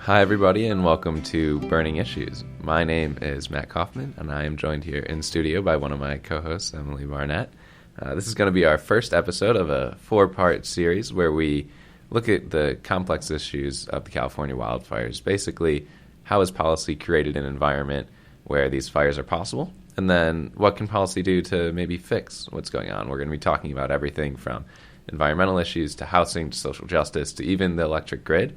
Hi, everybody, and welcome to Burning Issues. My name is Matt Kauffmann, and I am joined here in studio by one of my co-hosts, Emily Barnett. This is going to be our first episode of a four-part series where we look at the complex issues of the California wildfires. Basically, how has policy created an environment where these fires are possible? And then what can policy do to maybe fix what's going on? We're going to be talking about everything from environmental issues to housing to social justice to even the electric grid.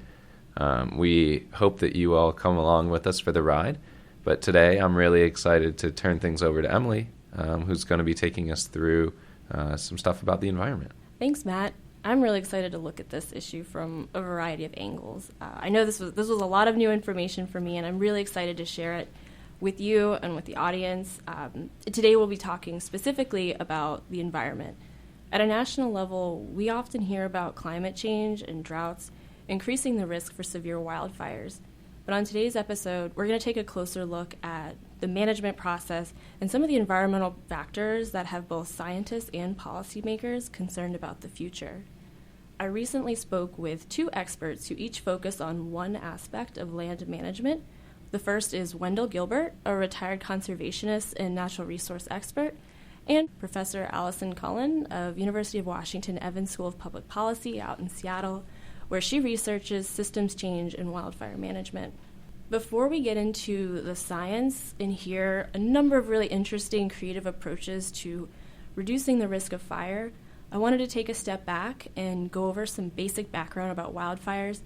We hope that you all come along with us for the ride. But today I'm really excited to turn things over to Emily, who's going to be taking us through some stuff about the environment. Thanks, Matt. I'm really excited to look at this issue from a variety of angles. I know this was a lot of new information for me, and I'm really excited to share it with you and with the audience. Today we'll be talking specifically about the environment. At a national level, we often hear about climate change and droughts increasing the risk for severe wildfires. But on today's episode, we're going to take a closer look at the management process and some of the environmental factors that have both scientists and policymakers concerned about the future. I recently spoke with two experts who each focus on one aspect of land management. The first is Wendell Gilbert, a retired conservationist and natural resource expert, and Professor Allison Cullen of University of Washington Evans School of Public Policy out in Seattle, where she researches systems change in wildfire management. Before we get into the science and hear a number of really interesting creative approaches to reducing the risk of fire, I wanted to take a step back and go over some basic background about wildfires.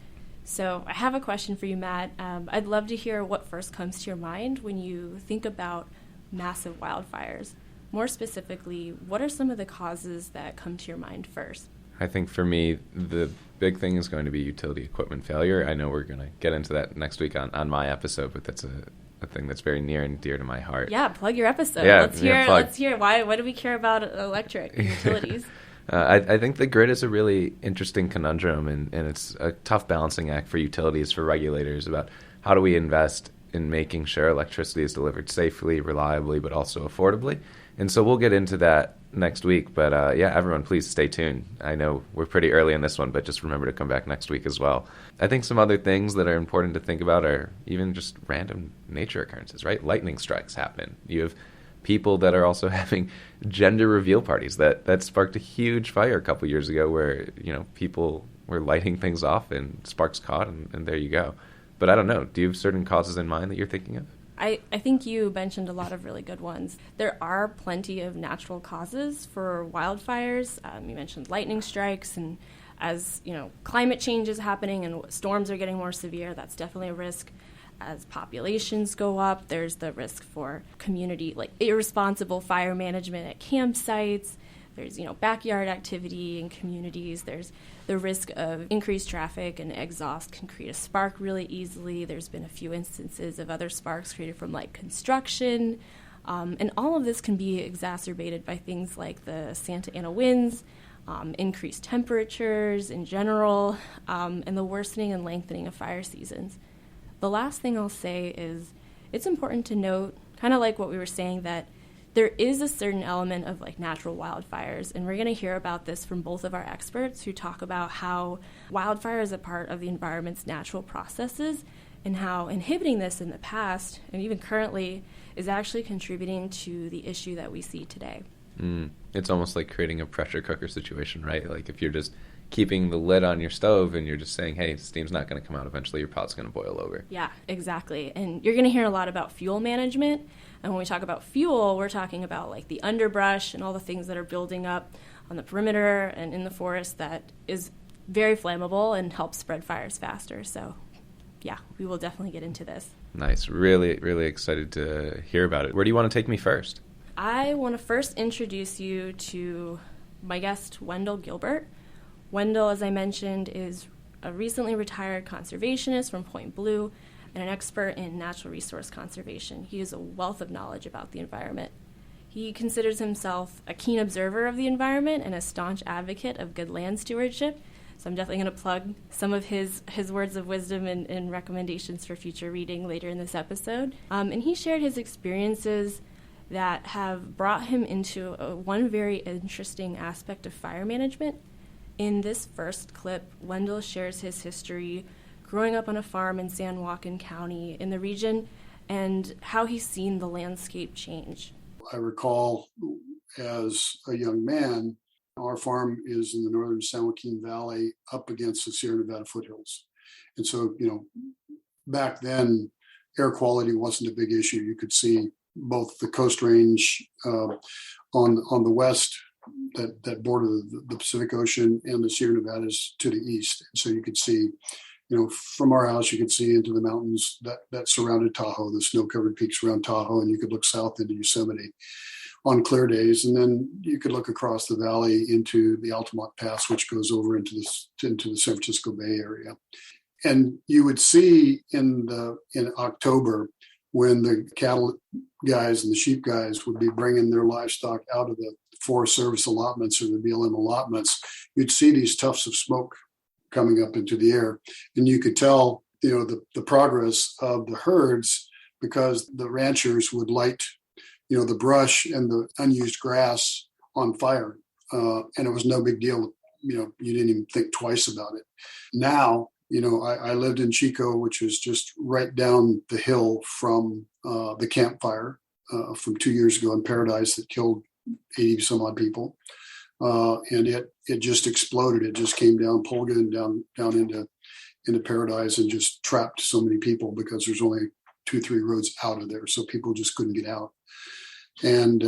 So I have a question for you, Matt. I'd love to hear what first comes to your mind when you think about massive wildfires. More specifically, what are some of the causes that come to your mind first? I think for me, the big thing is going to be utility equipment failure. I know we're going to get into that next week on my episode, but that's a thing that's very near and dear to my heart. Yeah, plug your episode. Yeah, Let's hear why do we care about electric utilities? I think the grid is a really interesting conundrum, and it's a tough balancing act for utilities, for regulators, about how do we invest in making sure electricity is delivered safely, reliably, but also affordably. And so we'll get into that next week. But everyone, please stay tuned. I know we're pretty early in this one, but just remember to come back next week as well. I think some other things that are important to think about are even just random nature occurrences, right? Lightning strikes happen. You have people that are also having gender reveal parties. That sparked a huge fire a couple years ago where, people were lighting things off and sparks caught, and there you go. But I don't know. Do you have certain causes in mind that you're thinking of? I think you mentioned a lot of really good ones. There are plenty of natural causes for wildfires. You mentioned lightning strikes, and as climate change is happening and storms are getting more severe, that's definitely a risk. As populations go up, there's the risk for community, like irresponsible fire management at campsites. There's, backyard activity in communities. There's the risk of increased traffic, and exhaust can create a spark really easily. There's been a few instances of other sparks created from construction. And all of this can be exacerbated by things like the Santa Ana winds, increased temperatures in general, and the worsening and lengthening of fire seasons. The last thing I'll say is it's important to note, kind of like what we were saying, that there is a certain element of natural wildfires, and we're going to hear about this from both of our experts who talk about how wildfire is a part of the environment's natural processes and how inhibiting this in the past and even currently is actually contributing to the issue that we see today. It's almost like creating a pressure cooker situation, right? Like if you're just keeping the lid on your stove and you're just saying, hey, steam's not going to come out, eventually your pot's going to boil over. Yeah, exactly. And you're going to hear a lot about fuel management. And when we talk about fuel, we're talking about the underbrush and all the things that are building up on the perimeter and in the forest that is very flammable and helps spread fires faster. So, yeah, we will definitely get into this. Nice. Really, really excited to hear about it. Where do you want to take me first? I want to first introduce you to my guest, Wendell Gilbert. Wendell, as I mentioned, is a recently retired conservationist from Point Blue and an expert in natural resource conservation. He has a wealth of knowledge about the environment. He considers himself a keen observer of the environment and a staunch advocate of good land stewardship. So I'm definitely going to plug some of his words of wisdom and recommendations for future reading later in this episode. And he shared his experiences that have brought him into one very interesting aspect of fire management. In this first clip, Wendell shares his history growing up on a farm in San Joaquin County in the region and how he's seen the landscape change. I recall as a young man, our farm is in the northern San Joaquin Valley up against the Sierra Nevada foothills. And so, back then, air quality wasn't a big issue. You could see both the Coast Range on the west that border the Pacific Ocean and the Sierra Nevadas to the east. And so you could see, from our house, you could see into the mountains that surrounded Tahoe, the snow-covered peaks around Tahoe, and you could look south into Yosemite on clear days. And then you could look across the valley into the Altamont Pass, which goes over into the San Francisco Bay Area. And you would see in October, when the cattle guys and the sheep guys would be bringing their livestock out of the Forest Service allotments or the BLM allotments, you'd see these tufts of smoke coming up into the air. And you could tell, the progress of the herds, because the ranchers would light, the brush and the unused grass on fire. And it was no big deal. You didn't even think twice about it. Now, I lived in Chico, which is just right down the hill from the campfire from 2 years ago in Paradise that killed 80 some odd people. And it just exploded. It just came down Polgan down into Paradise and just trapped so many people because there's only 2-3 roads out of there. So people just couldn't get out. And,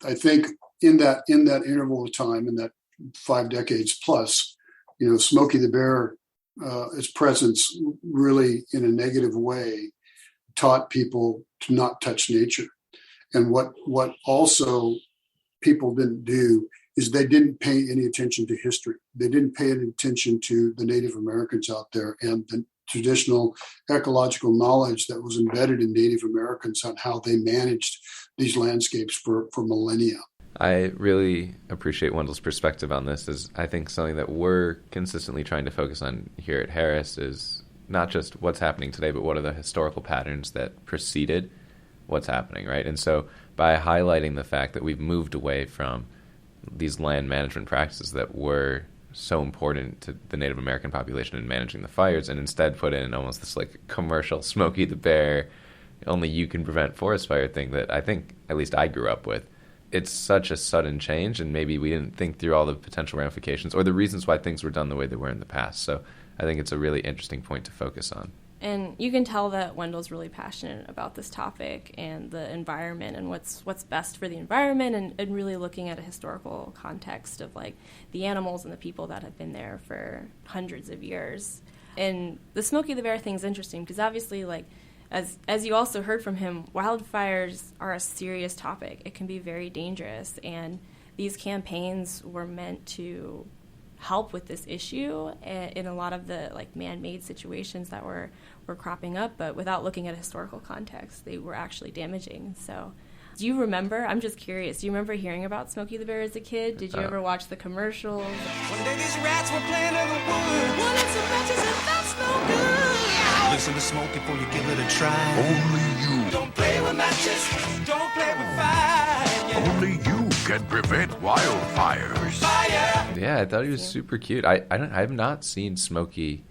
I think in that interval of time, in that 5 decades plus, Smokey the Bear, his presence really in a negative way taught people to not touch nature. And what also people didn't do is they didn't pay any attention to history. They didn't pay any attention to the Native Americans out there and the traditional ecological knowledge that was embedded in Native Americans on how they managed these landscapes for millennia. I really appreciate Wendell's perspective on this. Is I think something that we're consistently trying to focus on here at Harris is not just what's happening today, but what are the historical patterns that preceded what's happening, right? And so by highlighting the fact that we've moved away from these land management practices that were so important to the Native American population in managing the fires, and instead put in almost this like commercial Smokey the Bear, only you can prevent forest fire thing that I think at least I grew up with. It's such a sudden change, and maybe we didn't think through all the potential ramifications or the reasons why things were done the way they were in the past. So I think it's a really interesting point to focus on. And you can tell that Wendell's really passionate about this topic and the environment and what's best for the environment, and really looking at a historical context of like the animals and the people that have been there for hundreds of years. And the Smokey the Bear thing is interesting because obviously, like, as you also heard from him, wildfires are a serious topic. It can be very dangerous, and these campaigns were meant to help with this issue in a lot of the like man-made situations that were cropping up, but without looking at a historical context, they were actually damaging. So do you remember, I'm just curious, do you remember hearing about Smokey the Bear as a kid? Did you ever watch the commercials? One day these rats were playing in the woods. One of some matches and that's no good. Listen to Smokey before you give it a try. Only you. Don't play with matches. Don't play with fire. Only you can prevent wildfires. Fire. Yeah, I thought he was super cute. I have not seen Smokey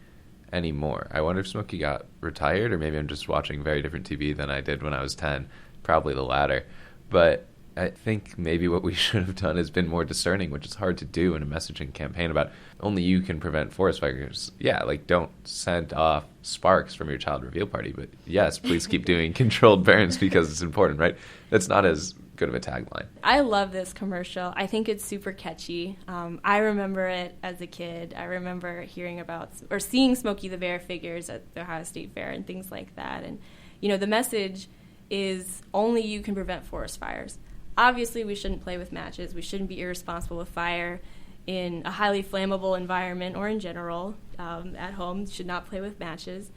anymore. I wonder if Smokey got retired, or maybe I'm just watching very different TV than I did when I was 10. Probably the latter. But I think maybe what we should have done is been more discerning, which is hard to do in a messaging campaign about only you can prevent forest fires. Yeah, like don't send off sparks from your child reveal party, but yes, please keep doing controlled burns because it's important, right? That's not as good of a tagline. I love this commercial. I think it's super catchy. I remember it as a kid. I remember hearing about or seeing Smokey the Bear figures at the Ohio State Fair and things like that. And, the message is only you can prevent forest fires. Obviously, we shouldn't play with matches. We shouldn't be irresponsible with fire in a highly flammable environment or in general. At home, should not play with matches.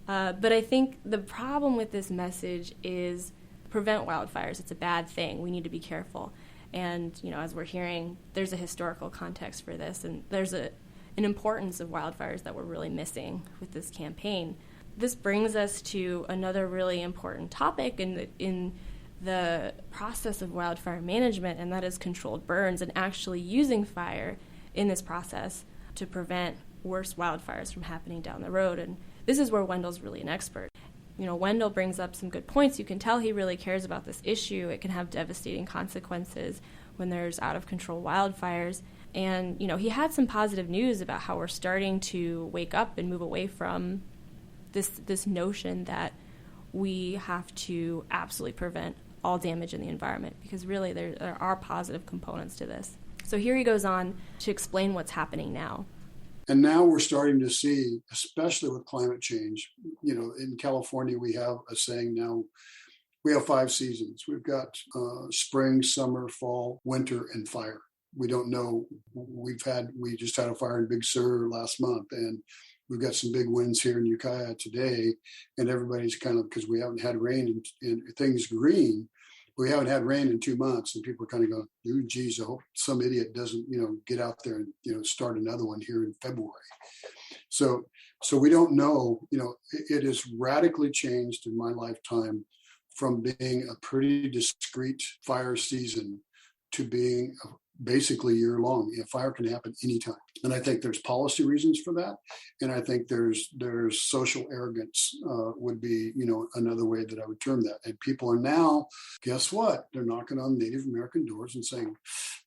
But I think the problem with this message is prevent wildfires. It's a bad thing. We need to be careful. And, as we're hearing, there's a historical context for this, and there's an importance of wildfires that we're really missing with this campaign. This brings us to another really important topic in the process of wildfire management, and that is controlled burns and actually using fire in this process to prevent worse wildfires from happening down the road. And this is where Wendell's really an expert. Wendell brings up some good points. You can tell he really cares about this issue. It can have devastating consequences when there's out-of-control wildfires. And, he had some positive news about how we're starting to wake up and move away from this notion that we have to absolutely prevent all damage in the environment, because really there are positive components to this. So here he goes on to explain what's happening now. And now we're starting to see, especially with climate change, in California, we have a saying now, we have 5 seasons. We've got spring, summer, fall, winter, and fire. We don't know. We just had a fire in Big Sur last month, and we've got some big winds here in Ukiah today, and everybody's kind of, because we haven't had rain and things green, we haven't had rain in 2 months, and people are kind of going, "Ooh, geez, I hope some idiot doesn't, get out there and, start another one here in February." So we don't know. It has radically changed in my lifetime from being a pretty discrete fire season to being basically year long. A fire can happen anytime. And I think there's policy reasons for that. And I think there's social arrogance would be, another way that I would term that. And people are now, guess what? They're knocking on Native American doors and saying,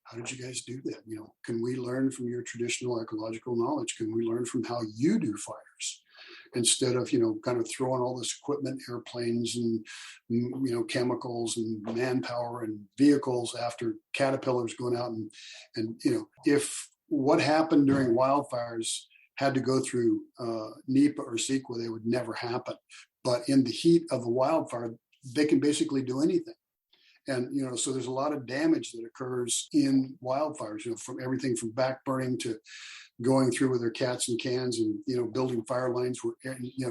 "How did you guys do that? Can we learn from your traditional ecological knowledge? Can we learn from how you do fires?" Instead of, kind of throwing all this equipment, airplanes and, chemicals and manpower and vehicles after caterpillars going out. And if what happened during wildfires had to go through NEPA or CEQA, they would never happen. But in the heat of the wildfire, they can basically do anything. And, so there's a lot of damage that occurs in wildfires, from everything from back burning to going through with their cats and cans and, building fire lines,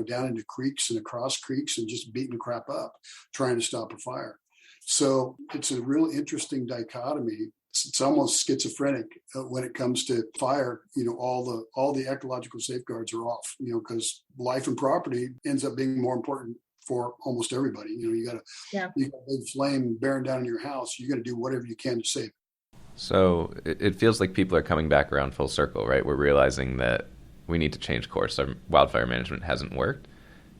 down into creeks and across creeks and just beating crap up, trying to stop a fire. So it's a real interesting dichotomy. It's almost schizophrenic when it comes to fire. All the ecological safeguards are off, because life and property ends up being more important for almost everybody. You got a big flame bearing down in your house. You got to do whatever you can to save it. So it feels like people are coming back around full circle, right? We're realizing that we need to change course. Our wildfire management hasn't worked.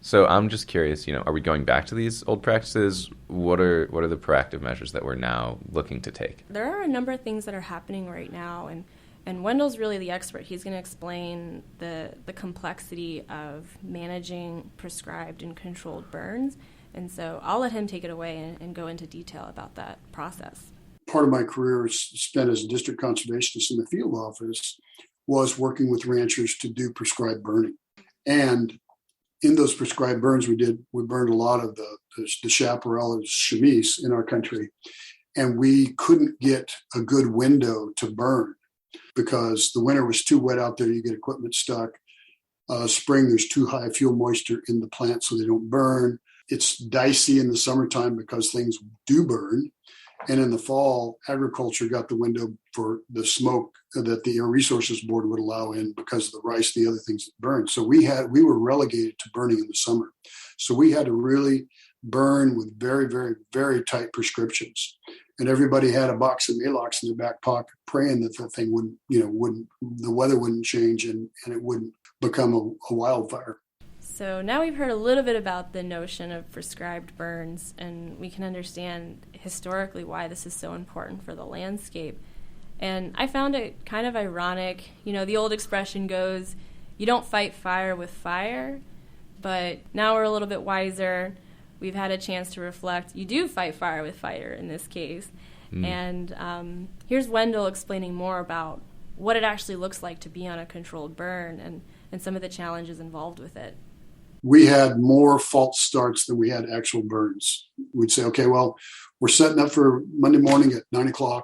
So I'm just curious, are we going back to these old practices? What are the proactive measures that we're now looking to take? There are a number of things that are happening right now, and Wendell's really the expert. He's going to explain the complexity of managing prescribed and controlled burns. And so I'll let him take it away and go into detail about that process. Part of my career spent as a district conservationist in the field office was working with ranchers to do prescribed burning. And in those prescribed burns, we burned a lot of the chaparral and chamise in our country. And we couldn't get a good window to burn because the winter was too wet out there. You get equipment stuck. Spring, there's too high fuel moisture in the plant, so they don't burn. It's dicey in the summertime because things do burn. And in the fall, agriculture got the window for the smoke that the Air Resources Board would allow in because of the rice, the other things that burned. So we were relegated to burning in the summer. So we had to really burn with very, very, very tight prescriptions. And everybody had a box of Malox in their back pocket, praying that the thing the weather wouldn't change and it wouldn't become a wildfire. So now we've heard a little bit about the notion of prescribed burns, and we can understand historically why this is so important for the landscape. And I found it kind of ironic. The old expression goes, you don't fight fire with fire, but now we're a little bit wiser. We've had a chance to reflect. You do fight fire with fire in this case. And here's Wendell explaining more about what it actually looks like to be on a controlled burn and some of the challenges involved with it. We had more false starts than we had actual burns. We'd say, okay, well, we're setting up for Monday morning at 9:00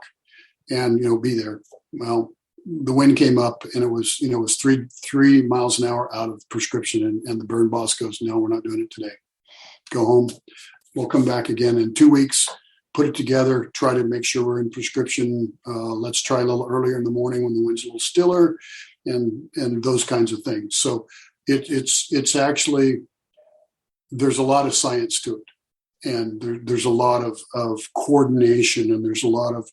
and, be there. Well, the wind came up and it was 3 miles an hour out of prescription. And the burn boss goes, no, we're not doing it today. Go home. We'll come back again in 2 weeks, put it together, try to make sure we're in prescription. Let's try a little earlier in the morning when the wind's a little stiller and those kinds of things. So it's actually, there's a lot of science to it, and there's a lot of coordination, and there's a lot of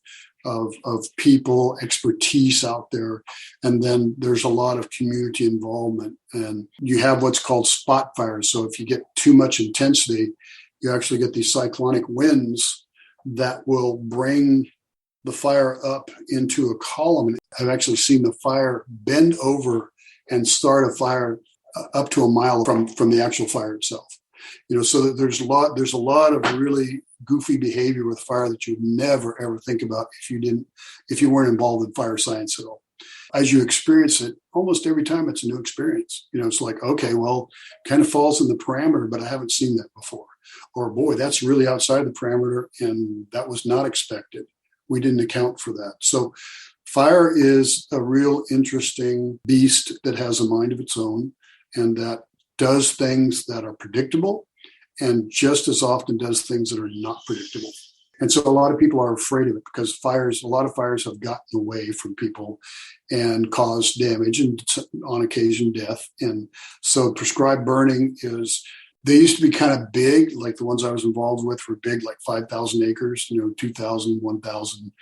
of people, expertise out there. And then there's a lot of community involvement. And you have what's called spot fires. So if you get too much intensity, you actually get these cyclonic winds that will bring the fire up into a column. I've actually seen the fire bend over and start a fire up to a mile from the actual fire itself. So there's a lot of really goofy behavior with fire that you would never ever think about if you weren't involved in fire science at all. As you experience it, almost every time it's a new experience. It's like, okay, well, kind of falls in the parameter, but I haven't seen that before. Or boy, that's really outside the parameter, and that was not expected. We didn't account for that. So fire is a real interesting beast that has a mind of its own and that does things that are predictable and just as often does things that are not predictable. And so a lot of people are afraid of it because a lot of fires have gotten away from people and caused damage and on occasion death. And so prescribed burning they used to be kind of big, like the ones I was involved with were big, like 5,000 acres, 2,000, 1,000.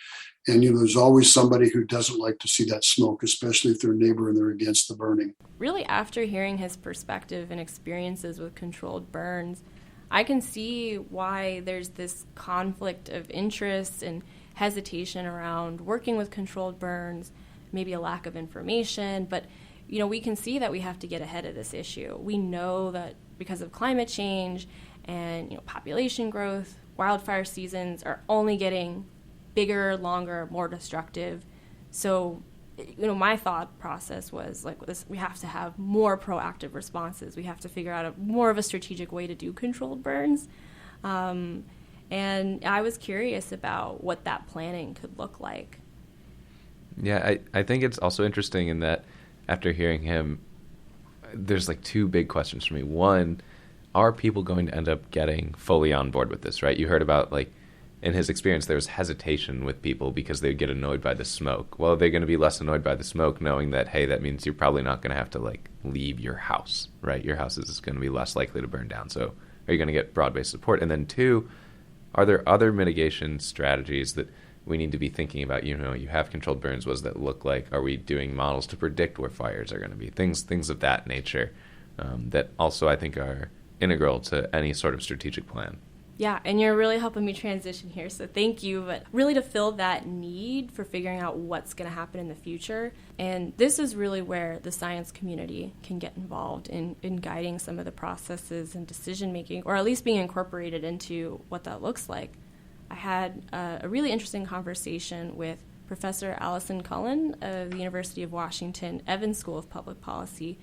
And, there's always somebody who doesn't like to see that smoke, especially if they're a neighbor and they're against the burning. Really, after hearing his perspective and experiences with controlled burns, I can see why there's this conflict of interest and hesitation around working with controlled burns, maybe a lack of information. But, we can see that we have to get ahead of this issue. We know that because of climate change and, population growth, wildfire seasons are only getting bigger, longer, more destructive. So, my thought process was like this: we have to have more proactive responses. We have to figure out more of a strategic way to do controlled burns. And I was curious about what that planning could look like. Yeah, I think it's also interesting in that after hearing him, there's like two big questions for me. One, are people going to end up getting fully on board with this, right? You heard about, like, in his experience, there was hesitation with people because they'd get annoyed by the smoke. Well, they're going to be less annoyed by the smoke knowing that, hey, that means you're probably not going to have to, like, leave your house, right? Your house is going to be less likely to burn down. So are you going to get broad-based support? And then two, are there other mitigation strategies that we need to be thinking about? You have controlled burns. What does that look like? Are we doing models to predict where fires are going to be? Things of that nature that also I think are integral to any sort of strategic plan. Yeah, and you're really helping me transition here, so thank you. But really to fill that need for figuring out what's going to happen in the future. And this is really where the science community can get involved in guiding some of the processes and decision-making, or at least being incorporated into what that looks like. I had a really interesting conversation with Professor Allison Cullen of the University of Washington Evans School of Public Policy,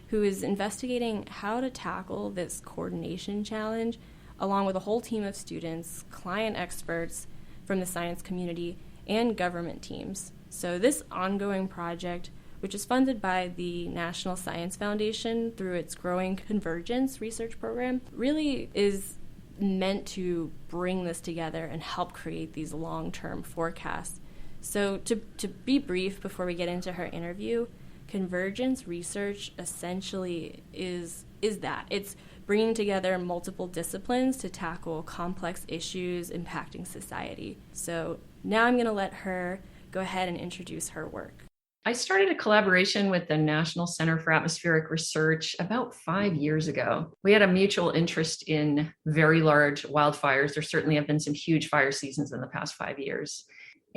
who is investigating how to tackle this coordination challenge along with a whole team of students, client experts from the science community, and government teams. So this ongoing project, which is funded by the National Science Foundation through its growing Convergence Research program, really is meant to bring this together and help create these long-term forecasts. So to be brief before we get into her interview, Convergence Research essentially is that. It's bringing together multiple disciplines to tackle complex issues impacting society. So now I'm going to let her go ahead and introduce her work. I started a collaboration with the National Center for Atmospheric Research about 5 years ago. We had a mutual interest in very large wildfires. There certainly have been some huge fire seasons in the past 5 years.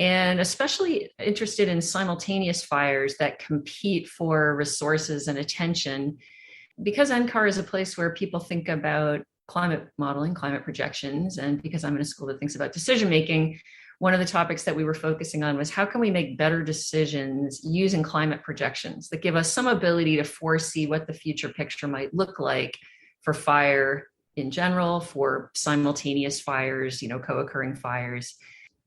And especially interested in simultaneous fires that compete for resources and attention. Because NCAR is a place where people think about climate modeling, climate projections, and because I'm in a school that thinks about decision making, one of the topics that we were focusing on was how can we make better decisions using climate projections that give us some ability to foresee what the future picture might look like for fire in general, for simultaneous fires, co-occurring fires,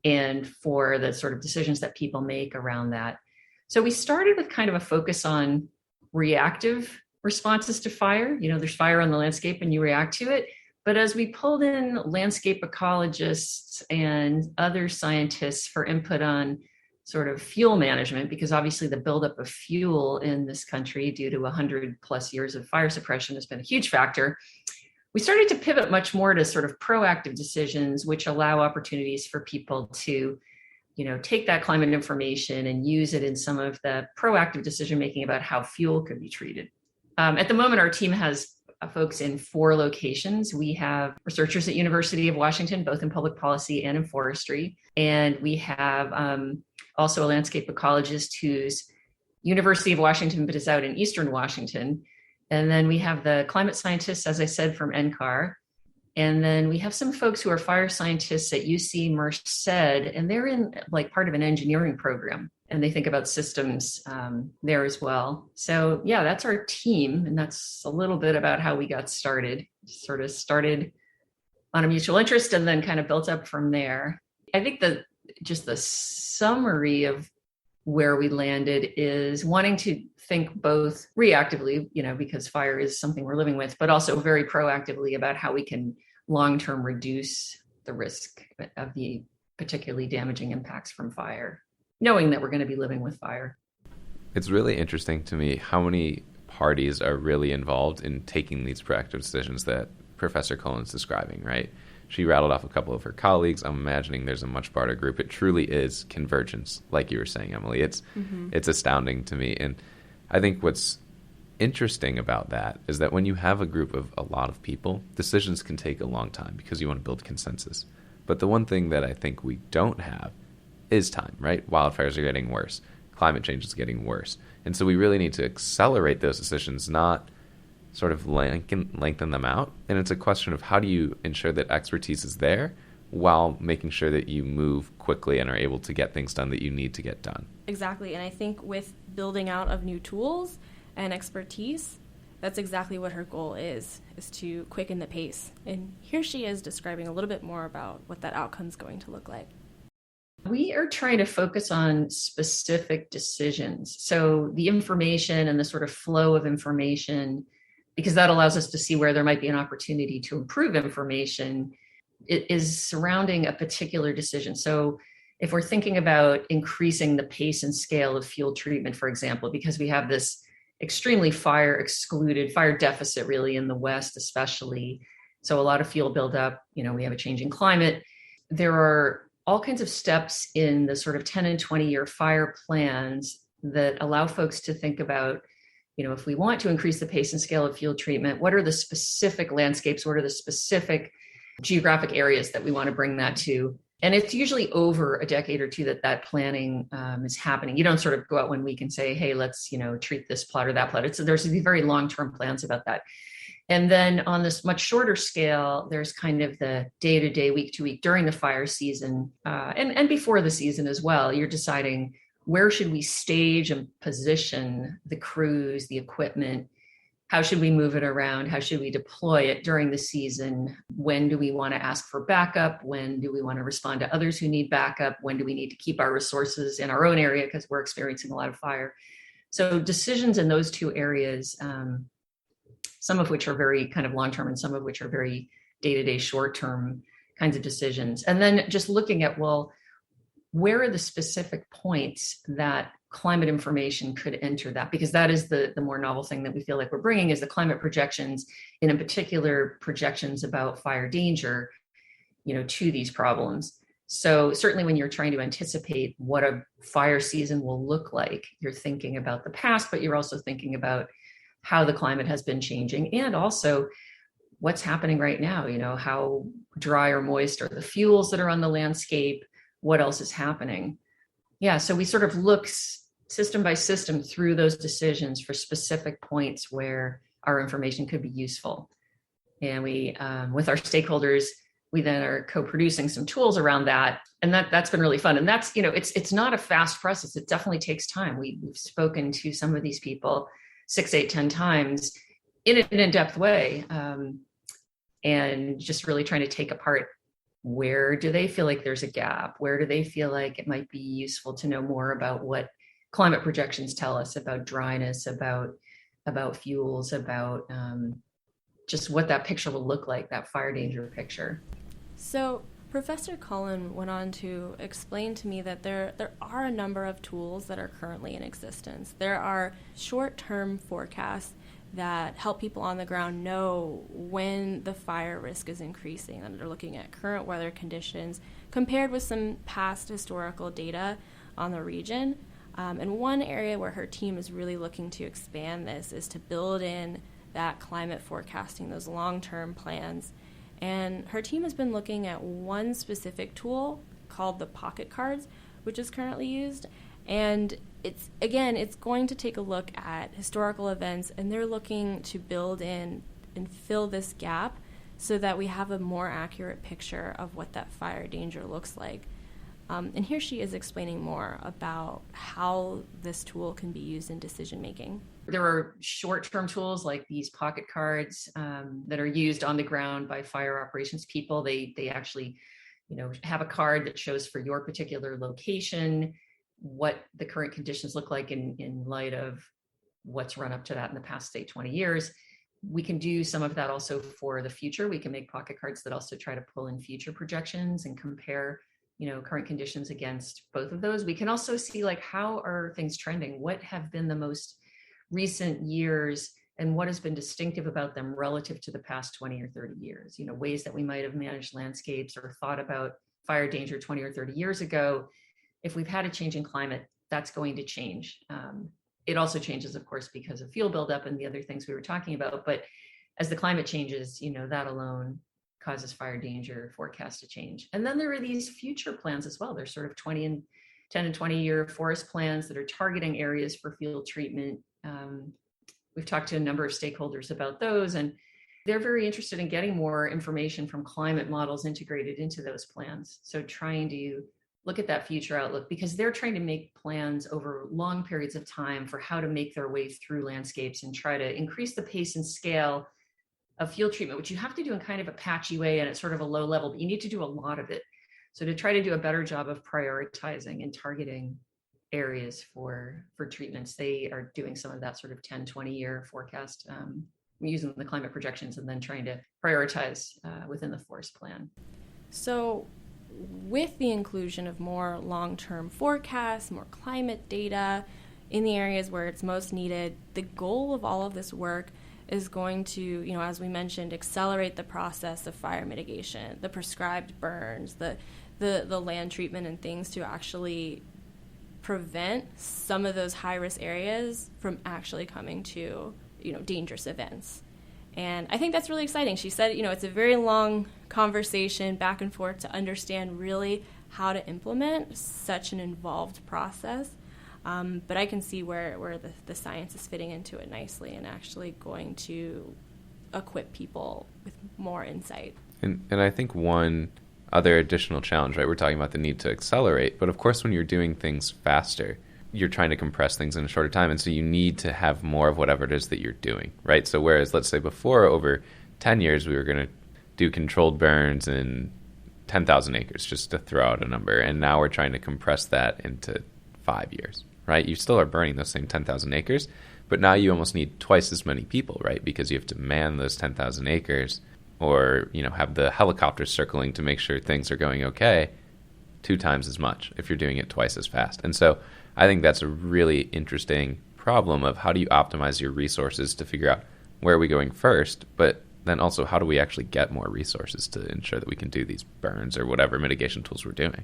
and for the sort of decisions that people make around that. So we started with kind of a focus on reactive responses to fire. There's fire on the landscape and you react to it. But as we pulled in landscape ecologists and other scientists for input on sort of fuel management, because obviously the buildup of fuel in this country due to 100 plus years of fire suppression has been a huge factor, we started to pivot much more to sort of proactive decisions, which allow opportunities for people to take that climate information and use it in some of the proactive decision making about how fuel could be treated. At the moment, our team has folks in 4 locations. We have researchers at University of Washington, both in public policy and in forestry. And we have also a landscape ecologist who's University of Washington, but is out in Eastern Washington. And then we have the climate scientists, as I said, from NCAR. And then we have some folks who are fire scientists at UC Merced, and they're in part of an engineering program, and they think about systems there as well. So yeah, that's our team. And that's a little bit about how we got started. Sort of started on a mutual interest and then kind of built up from there. I think that just the summary of where we landed is wanting to think both reactively, because fire is something we're living with, but also very proactively about how we can long-term reduce the risk of the particularly damaging impacts from fire, knowing that we're going to be living with fire. It's really interesting to me how many parties are really involved in taking these proactive decisions that Professor Cullen's describing, right? She rattled off a couple of her colleagues. I'm imagining there's a much broader group. It truly is convergence, like you were saying, Emily. It's astounding to me. And I think what's interesting about that is that when you have a group of a lot of people, decisions can take a long time because you want to build consensus. But the one thing that I think we don't have is time, right? Wildfires are getting worse. Climate change is getting worse. And so we really need to accelerate those decisions, not sort of lengthen them out. And it's a question of how do you ensure that expertise is there while making sure that you move quickly and are able to get things done that you need to get done. Exactly. And I think with building out of new tools and expertise, that's exactly what her goal is to quicken the pace. And here she is describing a little bit more about what that outcome is going to look like. We are trying to focus on specific decisions. So the information and the sort of flow of information, because that allows us to see where there might be an opportunity to improve information, it is surrounding a particular decision. So if we're thinking about increasing the pace and scale of fuel treatment, for example, because we have this extremely fire deficit really in the West, especially. So a lot of fuel buildup, we have a changing climate. There are all kinds of steps in the sort of 10 and 20-year fire plans that allow folks to think about, if we want to increase the pace and scale of fuel treatment, what are the specific landscapes? What are the specific geographic areas that we want to bring that to? And it's usually over a decade or two that planning is happening. You don't sort of go out 1 week and say, hey, let's, treat this plot or that plot. There's these very long-term plans about that. And then on this much shorter scale, there's kind of the day-to-day, week-to-week during the fire season and before the season as well. You're deciding where should we stage and position the crews, the equipment? How should we move it around? How should we deploy it during the season? When do we want to ask for backup? When do we want to respond to others who need backup? When do we need to keep our resources in our own area because we're experiencing a lot of fire? So decisions in those two areas, some of which are very kind of long-term and some of which are very day-to-day short-term kinds of decisions. And then just looking at, where are the specific points that climate information could enter that? Because that is the more novel thing that we feel like we're bringing is the climate projections, and in particular projections about fire danger, to these problems. So certainly when you're trying to anticipate what a fire season will look like, you're thinking about the past, but you're also thinking about how the climate has been changing and also what's happening right now, how dry or moist are the fuels that are on the landscape, what else is happening. Yeah, so we sort of look system by system through those decisions for specific points where our information could be useful. And we, with our stakeholders, we then are co-producing some tools around that. And that's been really fun. And that's, it's not a fast process. It definitely takes time. We've spoken to some of these people 6, 8, 10 times in an in-depth way. And just really trying to take apart, where do they feel like there's a gap? Where do they feel like it might be useful to know more about what climate projections tell us about dryness, about fuels, about just what that picture will look like, that fire danger picture. So Professor Cullen went on to explain to me that there are a number of tools that are currently in existence. There are short-term forecasts that help people on the ground know when the fire risk is increasing, and they're looking at current weather conditions compared with some past historical data on the region. And one area where her team is really looking to expand this is to build in that climate forecasting, those long-term plans. And her team has been looking at one specific tool called the pocket cards, which is currently used. And it's going to take a look at historical events, and they're looking to build in and fill this gap so that we have a more accurate picture of what that fire danger looks like. And here she is explaining more about how this tool can be used in decision making. There are short-term tools like these pocket cards that are used on the ground by fire operations people. They actually, have a card that shows for your particular location what the current conditions look like in light of what's run up to that in the past, say, 20 years. We can do some of that also for the future. We can make pocket cards that also try to pull in future projections and compare current conditions against both of those. We can also see how are things trending? What have been the most recent years and what has been distinctive about them relative to the past 20 or 30 years? Ways that we might have managed landscapes or thought about fire danger 20 or 30 years ago. If we've had a change in climate, that's going to change. It also changes, of course, because of fuel buildup and the other things we were talking about. But as the climate changes, that alone causes fire danger forecast to change. And then there are these future plans as well. There's sort of 10 and 20 year forest plans that are targeting areas for field treatment. We've talked to a number of stakeholders about those, and they're very interested in getting more information from climate models integrated into those plans. So trying to look at that future outlook, because they're trying to make plans over long periods of time for how to make their way through landscapes and try to increase the pace and scale of field treatment, which you have to do in kind of a patchy way and at sort of a low level, but you need to do a lot of it. So to try to do a better job of prioritizing and targeting areas for treatments, they are doing some of that sort of 10, 20 year forecast using the climate projections and then trying to prioritize within the forest plan. So with the inclusion of more long-term forecasts, more climate data in the areas where it's most needed, the goal of all of this work is going to, as we mentioned, accelerate the process of fire mitigation, the prescribed burns, the land treatment and things to actually prevent some of those high-risk areas from actually coming to, dangerous events. And I think that's really exciting. She said, it's a very long conversation back and forth to understand really how to implement such an involved process. But I can see where the science is fitting into it nicely and actually going to equip people with more insight. And I think one other additional challenge, right, we're talking about the need to accelerate, but of course when you're doing things faster, you're trying to compress things in a shorter time, and so you need to have more of whatever it is that you're doing, right? So whereas, let's say before, over 10 years, we were going to do controlled burns in 10,000 acres, just to throw out a number, and now we're trying to compress that into 5 years, right? You still are burning those same 10,000 acres, but now you almost need twice as many people, right? Because you have to man those 10,000 acres or, have the helicopters circling to make sure things are going okay 2 times as much if you're doing it twice as fast. And so I think that's a really interesting problem of how do you optimize your resources to figure out where are we going first, but then also how do we actually get more resources to ensure that we can do these burns or whatever mitigation tools we're doing.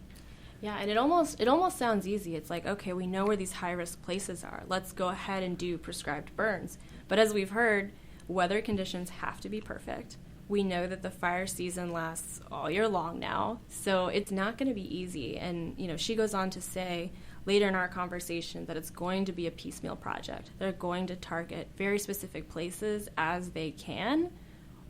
Yeah, and it almost sounds easy. It's like, okay, we know where these high-risk places are. Let's go ahead and do prescribed burns. But as we've heard, weather conditions have to be perfect. We know that the fire season lasts all year long now, so it's not going to be easy. And, she goes on to say later in our conversation that it's going to be a piecemeal project. They're going to target very specific places as they can,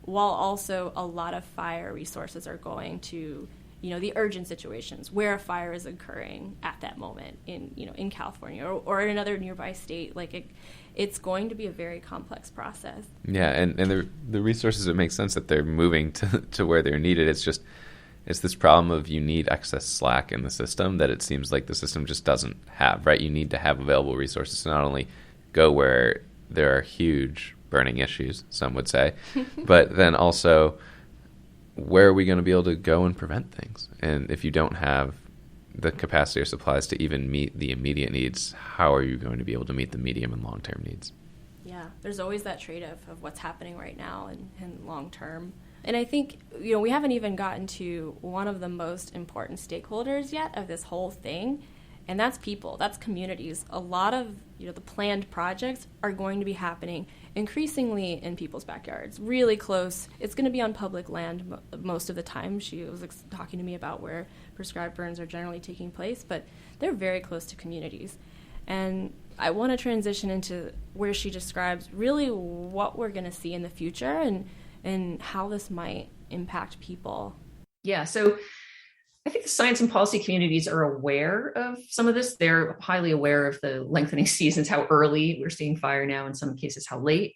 while also a lot of fire resources are going to, the urgent situations where a fire is occurring at that moment in California or in another nearby state. It's going to be a very complex process. Yeah, and the resources, it makes sense that they're moving to where they're needed. It's this problem of you need excess slack in the system that it seems like the system just doesn't have, right? You need to have available resources to not only go where there are huge burning issues, some would say, but then also where are we going to be able to go and prevent things? And if you don't have the capacity or supplies to even meet the immediate needs, how are you going to be able to meet the medium and long-term needs? Yeah, there's always that trade-off of what's happening right now and long-term. And I think, we haven't even gotten to one of the most important stakeholders yet of this whole thing, and that's people, that's communities. A lot of, the planned projects are going to be happening increasingly in people's backyards, really close. It's going to be on public land most of the time. She was talking to me about where prescribed burns are generally taking place, but they're very close to communities. And I want to transition into where she describes really what we're going to see in the future and how this might impact people. Yeah, so I think the science and policy communities are aware of some of this. They're highly aware of the lengthening seasons, how early we're seeing fire now, in some cases, how late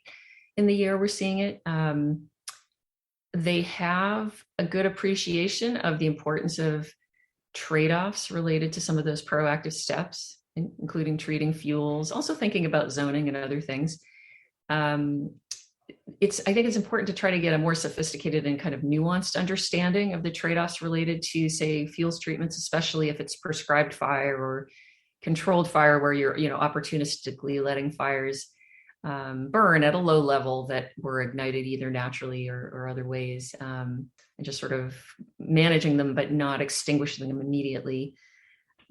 in the year we're seeing it. They have a good appreciation of the importance of trade-offs related to some of those proactive steps, including treating fuels, also thinking about zoning and other things. I think it's important to try to get a more sophisticated and kind of nuanced understanding of the trade-offs related to, say, fuels treatments, especially if it's prescribed fire or controlled fire, where you're, opportunistically letting fires burn at a low level that were ignited either naturally or other ways, and just sort of managing them, but not extinguishing them immediately.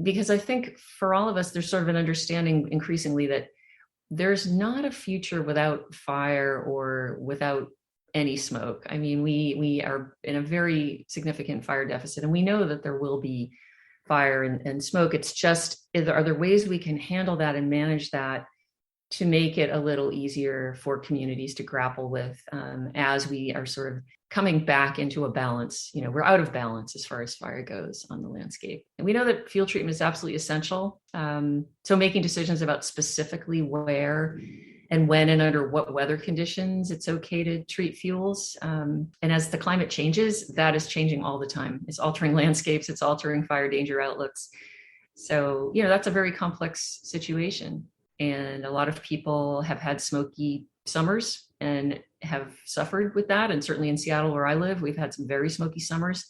Because I think for all of us, there's sort of an understanding increasingly that there's not a future without fire or without any smoke. I mean, we are in a very significant fire deficit, and we know that there will be fire and smoke. It's just, are there ways we can handle that and manage that to make it a little easier for communities to grapple with as we are sort of coming back into a balance? We're out of balance as far as fire goes on the landscape. And we know that fuel treatment is absolutely essential. So making decisions about specifically where and when and under what weather conditions it's okay to treat fuels. And as the climate changes, that is changing all the time. It's altering landscapes, it's altering fire danger outlooks. So, that's a very complex situation. And a lot of people have had smoky summers and have suffered with that. And certainly in Seattle, where I live, we've had some very smoky summers,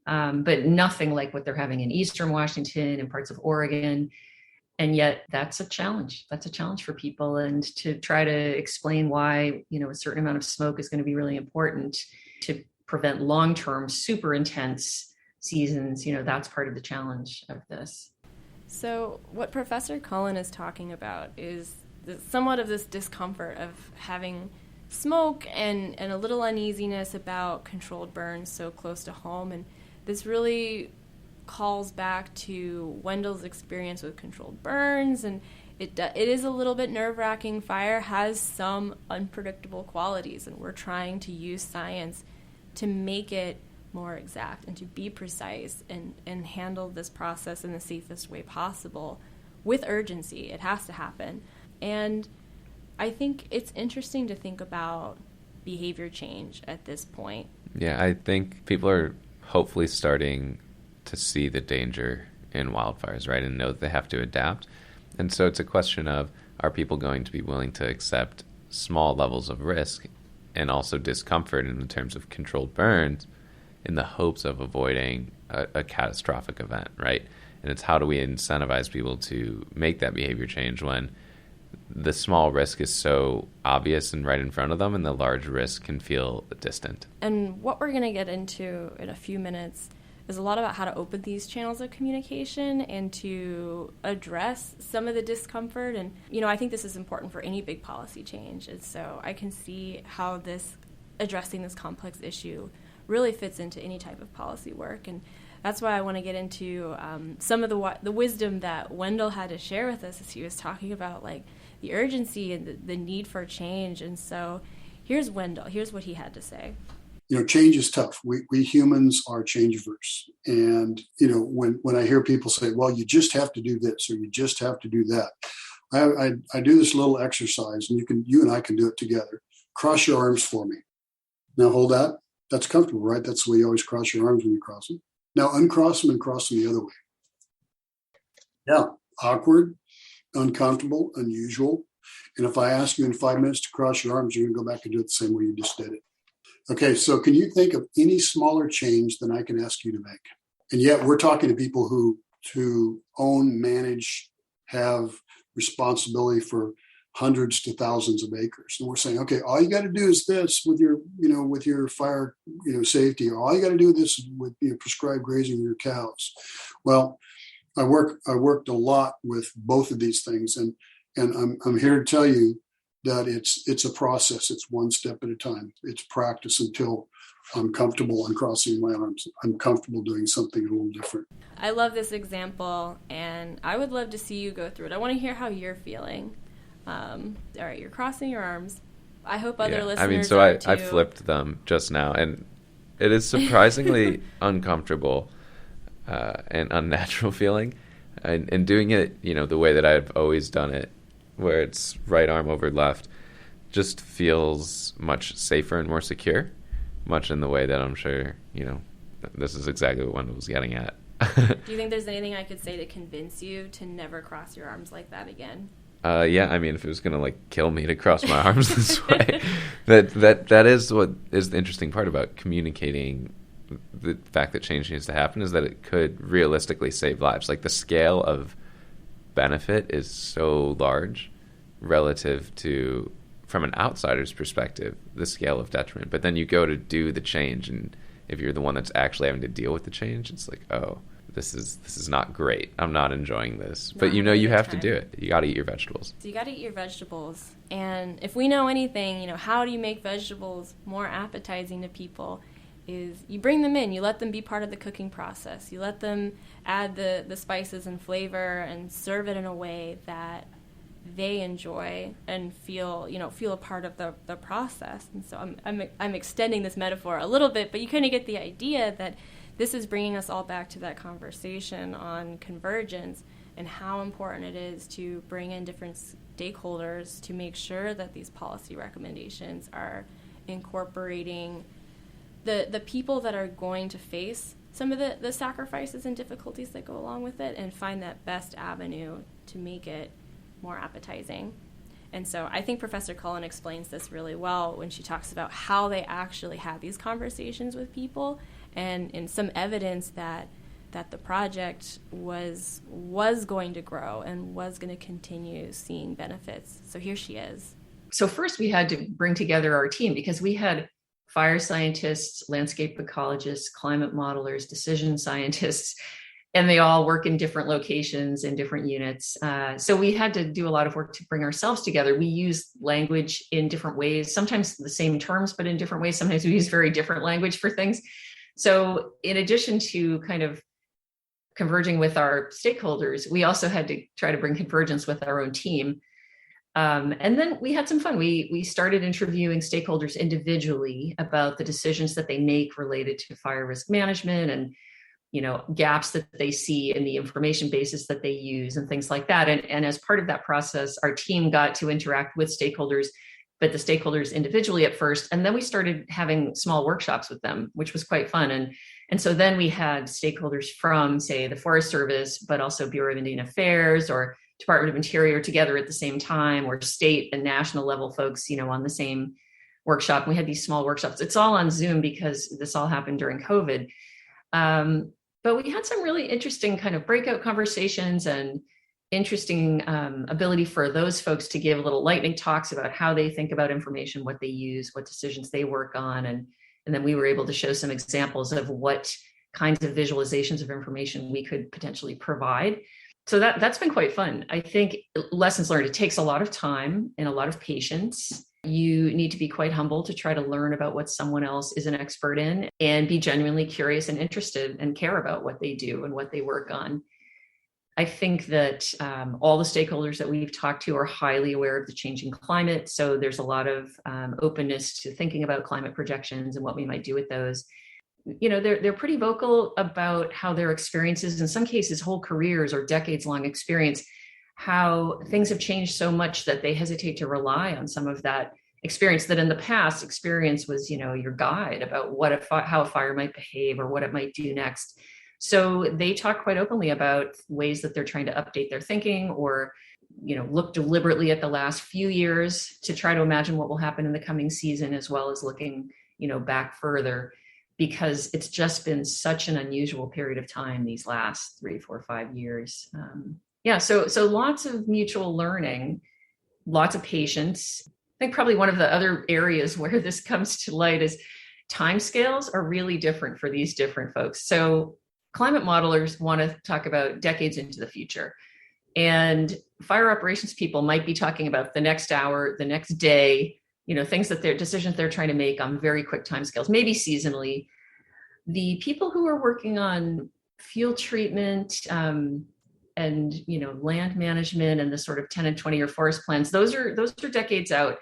but nothing like what they're having in Eastern Washington and parts of Oregon. And yet that's a challenge. That's a challenge for people. And to try to explain why, a certain amount of smoke is going to be really important to prevent long-term, super intense seasons, that's part of the challenge of this. So what Professor Cullen is talking about is somewhat of this discomfort of having smoke and a little uneasiness about controlled burns so close to home. And this really calls back to Wendell's experience with controlled burns. And it is a little bit nerve-wracking. Fire has some unpredictable qualities, and we're trying to use science to make it more exact and to be precise and handle this process in the safest way possible with urgency. It has to happen. And I think it's interesting to think about behavior change at this point. Yeah, I think people are hopefully starting to see the danger in wildfires, right, and know that they have to adapt. And so it's a question of, are people going to be willing to accept small levels of risk and also discomfort in terms of controlled burns in the hopes of avoiding a catastrophic event, right? And it's how do we incentivize people to make that behavior change when the small risk is so obvious and right in front of them, and the large risk can feel distant. And what we're going to get into in a few minutes is a lot about how to open these channels of communication and to address some of the discomfort. And, I think this is important for any big policy change. And so I can see how addressing this complex issue really fits into any type of policy work. And that's why I want to get into some of the wisdom that Wendell had to share with us as he was talking about the urgency and the need for change. And so here's Wendell. Here's what he had to say. Change is tough. We humans are change averse. And, when I hear people say, well, you just have to do this or you just have to do that, I do this little exercise, and you and I can do it together. Cross your arms for me. Now hold that. That's comfortable, right? That's the way you always cross your arms when you cross them. Now uncross them and cross them the other way. Yeah, awkward, uncomfortable, unusual. And if I ask you in 5 minutes to cross your arms, you're going to go back and do it the same way you just did it. Okay, so can you think of any smaller change than I can ask you to make? And yet we're talking to people who own, manage, have responsibility for hundreds to thousands of acres. And we're saying, okay, all you got to do is this with your fire, safety. Or all you got to do this with prescribed grazing of your cows. Well, I worked a lot with both of these things, and I'm here to tell you that it's a process. It's one step at a time. It's practice until I'm comfortable uncrossing my arms. I'm comfortable doing something a little different. I love this example, and I would love to see you go through it. I want to hear how you're feeling. All right, you're crossing your arms. I hope other listeners are too. I flipped them just now, and it is surprisingly uncomfortable and unnatural feeling. And doing it, the way that I've always done it, where it's right arm over left, just feels much safer and more secure, much in the way that I'm sure, this is exactly what Wendell was getting at. Do you think there's anything I could say to convince you to never cross your arms like that again? Yeah, if it was going to kill me to cross my arms this way, that is what is the interesting part about communicating the fact that change needs to happen, is that it could realistically save lives. The scale of benefit is so large relative to, from an outsider's perspective, the scale of detriment. But then you go to do the change, and if you're the one that's actually having to deal with the change, it's oh, this is not great. I'm not enjoying this. But you have to do it. You got to eat your vegetables. So you got to eat your vegetables. And if we know anything, how do you make vegetables more appetizing to people? Is you bring them in, you let them be part of the cooking process. You let them add the spices and flavor and serve it in a way that they enjoy and feel a part of the process. And so I'm extending this metaphor a little bit, but you kind of get the idea that this is bringing us all back to that conversation on convergence and how important it is to bring in different stakeholders to make sure that these policy recommendations are incorporating the people that are going to face some of the sacrifices and difficulties that go along with it, and find that best avenue to make it more appetizing. And so I think Professor Cullen explains this really well when she talks about how they actually have these conversations with people, and some evidence that the project was going to grow and was going to continue seeing benefits. So here she is. So first we had to bring together our team, because we had fire scientists, landscape ecologists, climate modelers, decision scientists, and they all work in different locations in different units. So we had to do a lot of work to bring ourselves together. We use language in different ways, sometimes the same terms, but in different ways. Sometimes we use very different language for things. So in addition to kind of converging with our stakeholders, we also had to try to bring convergence with our own team. And then we had some fun. We started interviewing stakeholders individually about the decisions that they make related to fire risk management and, gaps that they see in the information bases that they use and things like that. And as part of that process, our team got to interact with stakeholders, but the stakeholders individually at first. And then we started having small workshops with them, which was quite fun. And so then we had stakeholders from, say, the Forest Service, but also Bureau of Indian Affairs or Department of Interior together at the same time, or state and national level folks, on the same workshop. And we had these small workshops. It's all on Zoom because this all happened during COVID. But we had some really interesting kind of breakout conversations and interesting ability for those folks to give little lightning talks about how they think about information, what they use, what decisions they work on. And then we were able to show some examples of what kinds of visualizations of information we could potentially provide. So that's been quite fun. I think lessons learned, it takes a lot of time and a lot of patience. You need to be quite humble to try to learn about what someone else is an expert in and be genuinely curious and interested and care about what they do and what they work on. I think that all the stakeholders that we've talked to are highly aware of the changing climate. So there's a lot of openness to thinking about climate projections and what we might do with those. They're pretty vocal about how their experiences, in some cases, whole careers or decades long experience, how things have changed so much that they hesitate to rely on some of that experience that in the past experience was, your guide about how a fire might behave or what it might do next. So they talk quite openly about ways that they're trying to update their thinking or, look deliberately at the last few years to try to imagine what will happen in the coming season, as well as looking back further, because it's just been such an unusual period of time these last 3, 4, 5 years. So lots of mutual learning, lots of patience. I think probably one of the other areas where this comes to light is timescales are really different for these different folks. So climate modelers want to talk about decades into the future. And fire operations people might be talking about the next hour, the next day, things that decisions they're trying to make on very quick timescales, maybe seasonally. The people who are working on fuel treatment and land management and the sort of 10 and 20-year forest plans, those are decades out.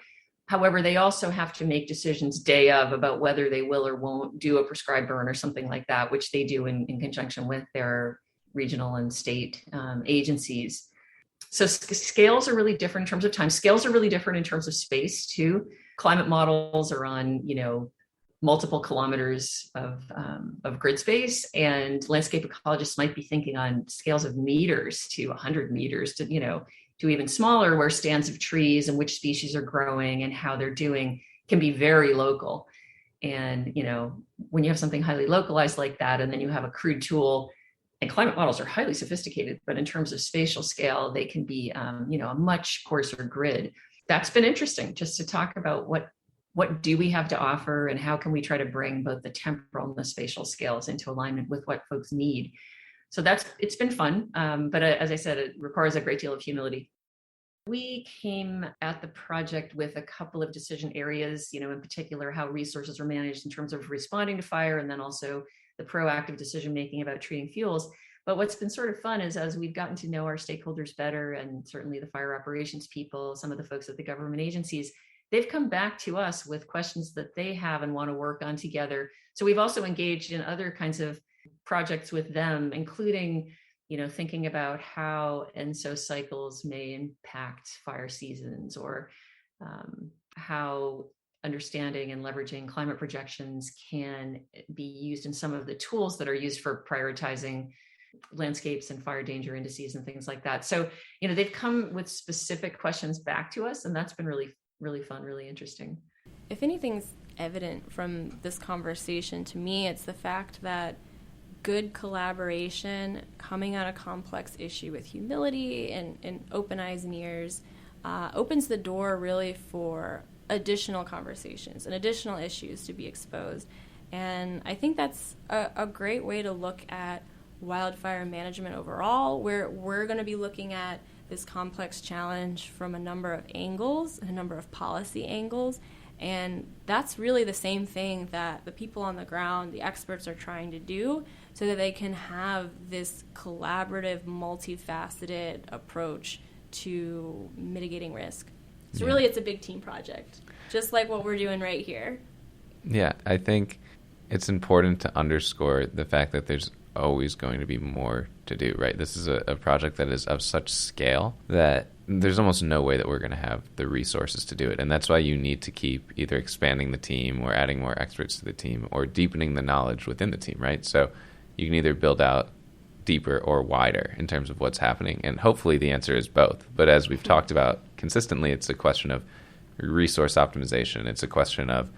However, they also have to make decisions day of about whether they will or won't do a prescribed burn or something like that, which they do in conjunction with their regional and state agencies. So scales are really different in terms of time. Scales are really different in terms of space too. Climate models are on, multiple kilometers of grid space, and landscape ecologists might be thinking on scales of meters to 100 meters to even smaller, where stands of trees and which species are growing and how they're doing can be very local. And, when you have something highly localized like that, and then you have a crude tool, and climate models are highly sophisticated, but in terms of spatial scale, they can be, a much coarser grid. That's been interesting, just to talk about what do we have to offer and how can we try to bring both the temporal and the spatial scales into alignment with what folks need. So it's been fun. But as I said, it requires a great deal of humility. We came at the project with a couple of decision areas, in particular, how resources are managed in terms of responding to fire, and then also the proactive decision-making about treating fuels. But what's been sort of fun is, as we've gotten to know our stakeholders better, and certainly the fire operations people, some of the folks at the government agencies, they've come back to us with questions that they have and want to work on together. So we've also engaged in other kinds of projects with them, including, thinking about how ENSO cycles may impact fire seasons, or how understanding and leveraging climate projections can be used in some of the tools that are used for prioritizing landscapes and fire danger indices and things like that. So, they've come with specific questions back to us, and that's been really, really fun, really interesting. If anything's evident from this conversation, to me, it's the fact that good collaboration, coming at a complex issue with humility and open eyes and ears, opens the door really for additional conversations and additional issues to be exposed. And I think that's a great way to look at wildfire management overall, where we're going to be looking at this complex challenge from a number of angles, a number of policy angles. And that's really the same thing that the people on the ground, the experts, are trying to do, so that they can have this collaborative, multifaceted approach to mitigating risk. So really, it's a big team project, just like what we're doing right here. Yeah, I think it's important to underscore the fact that there's always going to be more to do, right? This is a project that is of such scale that there's almost no way that we're going to have the resources to do it. And that's why you need to keep either expanding the team or adding more experts to the team or deepening the knowledge within the team, right? So you can either build out deeper or wider in terms of what's happening. And hopefully the answer is both. But as we've talked about consistently, it's a question of resource optimization. It's a question of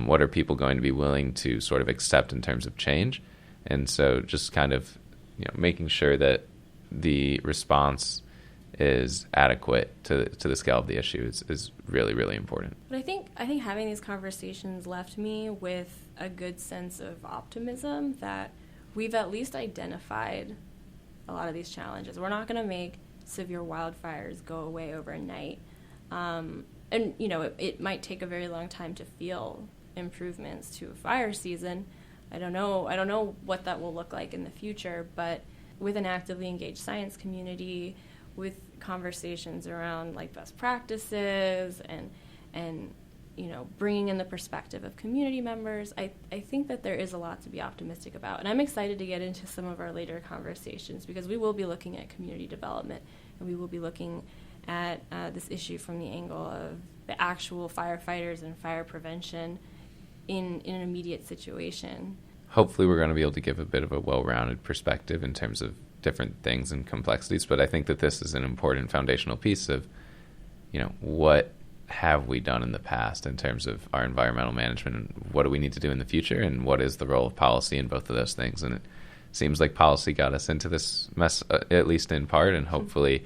what are people going to be willing to sort of accept in terms of change. And so just kind of making sure that the response is adequate to the scale of the issue is really, really important. But I think having these conversations left me with a good sense of optimism that we've at least identified a lot of these challenges. We're not going to make severe wildfires go away overnight. And, it might take a very long time to feel improvements to a fire season. I don't know what that will look like in the future, but with an actively engaged science community, with conversations around like best practices and bringing in the perspective of community members, I think that there is a lot to be optimistic about. And I'm excited to get into some of our later conversations, because we will be looking at community development, and we will be looking at this issue from the angle of the actual firefighters and fire prevention in an immediate situation. Hopefully we're going to be able to give a bit of a well-rounded perspective in terms of different things and complexities, but I think that this is an important foundational piece of, what have we done in the past in terms of our environmental management, and what do we need to do in the future, and what is the role of policy in both of those things? And it seems like policy got us into this mess, at least in part, and hopefully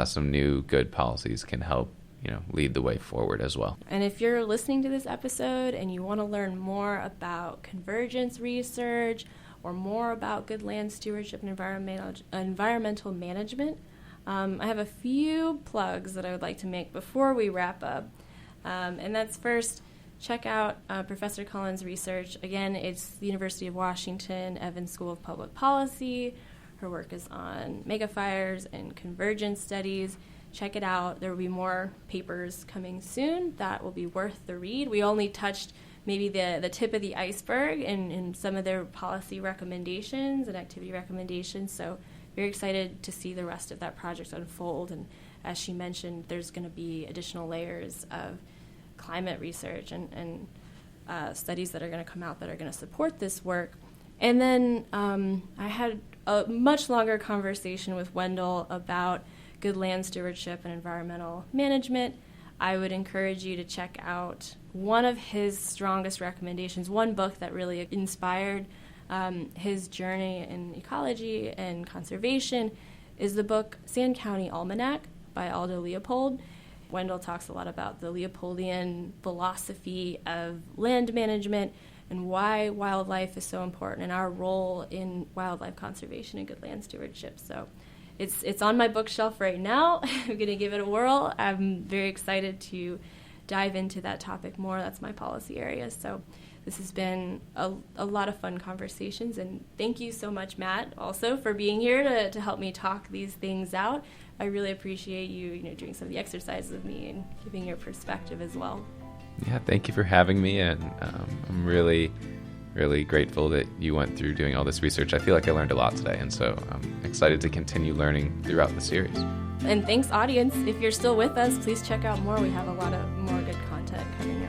some new good policies can help lead the way forward as well. And if you're listening to this episode and you want to learn more about convergence research or more about good land stewardship and environmental management, I have a few plugs that I would like to make before we wrap up. And that's first, check out Professor Cullen's research. Again, it's the University of Washington Evans School of Public Policy. Her work is on megafires and convergence studies. Check it out. There will be more papers coming soon that will be worth the read. We only touched maybe the tip of the iceberg in some of their policy recommendations and activity recommendations. So very excited to see the rest of that project unfold. And as she mentioned, there's going to be additional layers of climate research and studies that are going to come out that are going to support this work. And then I had a much longer conversation with Wendell about good land stewardship and environmental management. I would encourage you to check out one of his strongest recommendations, one book that really inspired his journey in ecology and conservation is the book Sand County Almanac by Aldo Leopold. Wendell talks a lot about the Leopoldian philosophy of land management and why wildlife is so important and our role in wildlife conservation and good land stewardship. So it's on my bookshelf right now. I'm going to give it a whirl. I'm very excited to dive into that topic more. That's my policy area. So this has been a lot of fun conversations, and thank you so much, Matt, also for being here to help me talk these things out. I really appreciate you doing some of the exercises with me and giving your perspective as well. Yeah, thank you for having me, and I'm really grateful that you went through doing all this research. I feel like I learned a lot today, and so I'm excited to continue learning throughout the series. And thanks, audience. If you're still with us, please check out more. We have a lot of more good content coming